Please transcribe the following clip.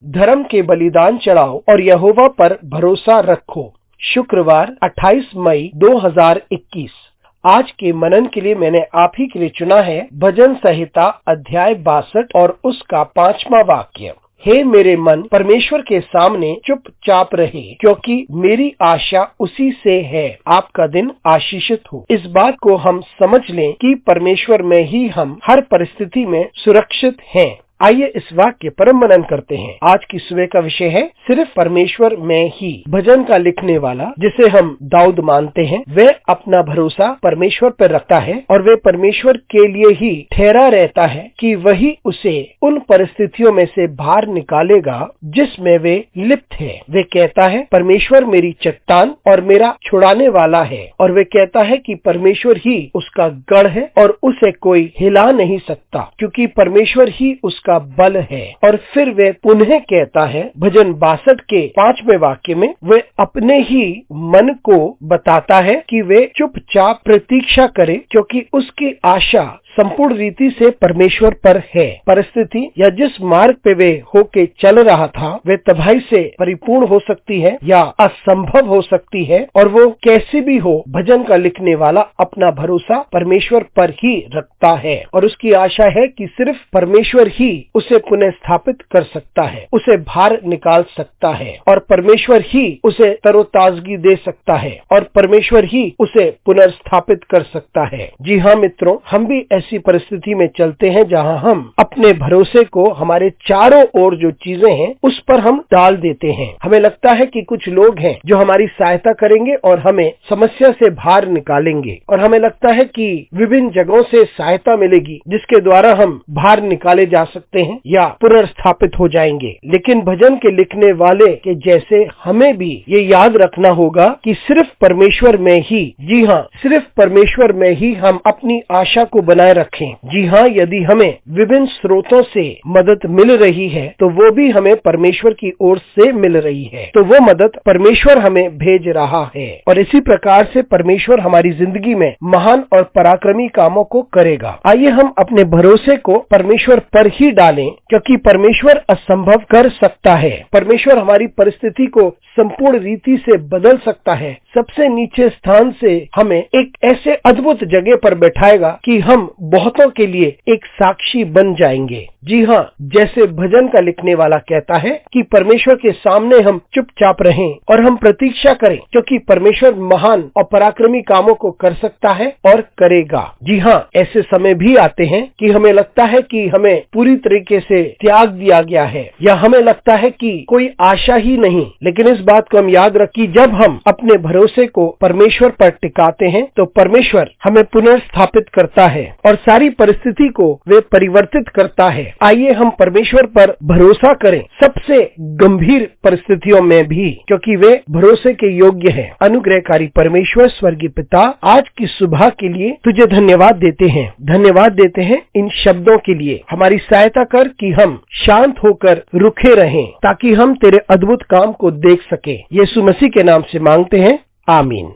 धर्म के बलिदान चढ़ाओ और यहोवा पर भरोसा रखो। शुक्रवार 28 मई 2021। आज के मनन के लिए मैंने आप ही के लिए चुना है भजन संहिता अध्याय 62 और उसका 5वां वाक्य। हे मेरे मन, परमेश्वर के सामने चुपचाप रहे, क्योंकि मेरी आशा उसी से है। आपका दिन आशीषित हो। इस बात को हम समझ लें कि परमेश्वर में ही हम हर परिस्थिति में सुरक्षित हैं। आइए इस वाक्य पर मनन करते हैं। आज की सुबह का विषय है सिर्फ परमेश्वर में ही। भजन का लिखने वाला, जिसे हम दाऊद मानते हैं, वह अपना भरोसा परमेश्वर पर रखता है और वह परमेश्वर के लिए ही ठहरा रहता है कि वही उसे उन परिस्थितियों में से बाहर निकालेगा जिसमें वे लिप्त है। वे कहता है परमेश्वर मेरी चट्टान और मेरा छुड़ाने वाला है, और वे कहता है कि परमेश्वर ही उसका गढ़ है और उसे कोई हिला नहीं सकता, क्योंकि परमेश्वर ही उसका बल है। और फिर वे पुनः कहता है भजन 62 के 5वें वाक्य में, वे अपने ही मन को बताता है कि वे चुपचाप प्रतीक्षा करे, क्योंकि उसकी आशा संपूर्ण रीति से परमेश्वर पर है। परिस्थिति या जिस मार्ग पे वे होके चल रहा था, वे तबाही से परिपूर्ण हो सकती है या असंभव हो सकती है, और वो कैसी भी हो, भजन का लिखने वाला अपना भरोसा परमेश्वर पर ही रखता है और उसकी आशा है कि सिर्फ परमेश्वर ही उसे पुनः स्थापित कर सकता है, उसे बाहर निकाल सकता है, और परमेश्वर ही उसे तरोताजगी दे सकता है, और परमेश्वर ही उसे पुनर्स्थापित कर सकता है। जी हाँ मित्रों, हम भी ऐसी परिस्थिति में चलते हैं जहां हम अपने भरोसे को हमारे चारों ओर जो चीजें हैं उस पर हम डाल देते हैं। हमें लगता है कि कुछ लोग हैं जो हमारी सहायता करेंगे और हमें समस्या से बाहर निकालेंगे, और हमें लगता है कि विभिन्न जगहों से सहायता मिलेगी जिसके द्वारा हम बाहर निकाले जा सकते हैं या पुनर्स्थापित हो जाएंगे। लेकिन भजन के लिखने वाले के जैसे हमें भी ये याद रखना होगा कि सिर्फ परमेश्वर में ही, जी हाँ, सिर्फ परमेश्वर में ही हम अपनी आशा को बनाए रखें। जी हाँ, यदि हमें विभिन्न स्रोतों से मदद मिल रही है तो वो भी हमें परमेश्वर की ओर से मिल रही है, तो वो मदद परमेश्वर हमें भेज रहा है, और इसी प्रकार से परमेश्वर हमारी जिंदगी में महान और पराक्रमी कामों को करेगा। आइए हम अपने भरोसे को परमेश्वर पर ही डालें, क्योंकि परमेश्वर असंभव कर सकता है। परमेश्वर हमारी परिस्थिति को संपूर्ण रीति से बदल सकता है। सबसे नीचे स्थान से हमें एक ऐसे अद्भुत जगह पर बैठाएगा कि हम बहुतों के लिए एक साक्षी बन जाएंगे। जी हाँ, जैसे भजन का लिखने वाला कहता है कि परमेश्वर के सामने हम चुपचाप रहें और हम प्रतीक्षा करें, क्योंकि परमेश्वर महान और पराक्रमी कामों को कर सकता है और करेगा। जी हाँ, ऐसे समय भी आते हैं कि हमें लगता है कि हमें पूरी तरीके से त्याग दिया गया है, या हमें लगता है कि कोई आशा ही नहीं। लेकिन इस बात को हम याद रखें, जब हम अपने भरोसे को परमेश्वर पर टिकाते हैं तो परमेश्वर हमें पुनर्स्थापित करता है और सारी परिस्थिति को वे परिवर्तित करता है। आइए हम परमेश्वर पर भरोसा करें सबसे गंभीर परिस्थितियों में भी, क्योंकि वे भरोसे के योग्य हैं। अनुग्रहकारी परमेश्वर स्वर्गीय पिता, आज की सुबह के लिए तुझे धन्यवाद देते हैं। धन्यवाद देते हैं इन शब्दों के लिए। हमारी सहायता कर कि हम शांत होकर रुके रहें, ताकि हम तेरे अद्भुत काम को देख सके। यीशु मसीह के नाम से मांगते हैं, आमीन।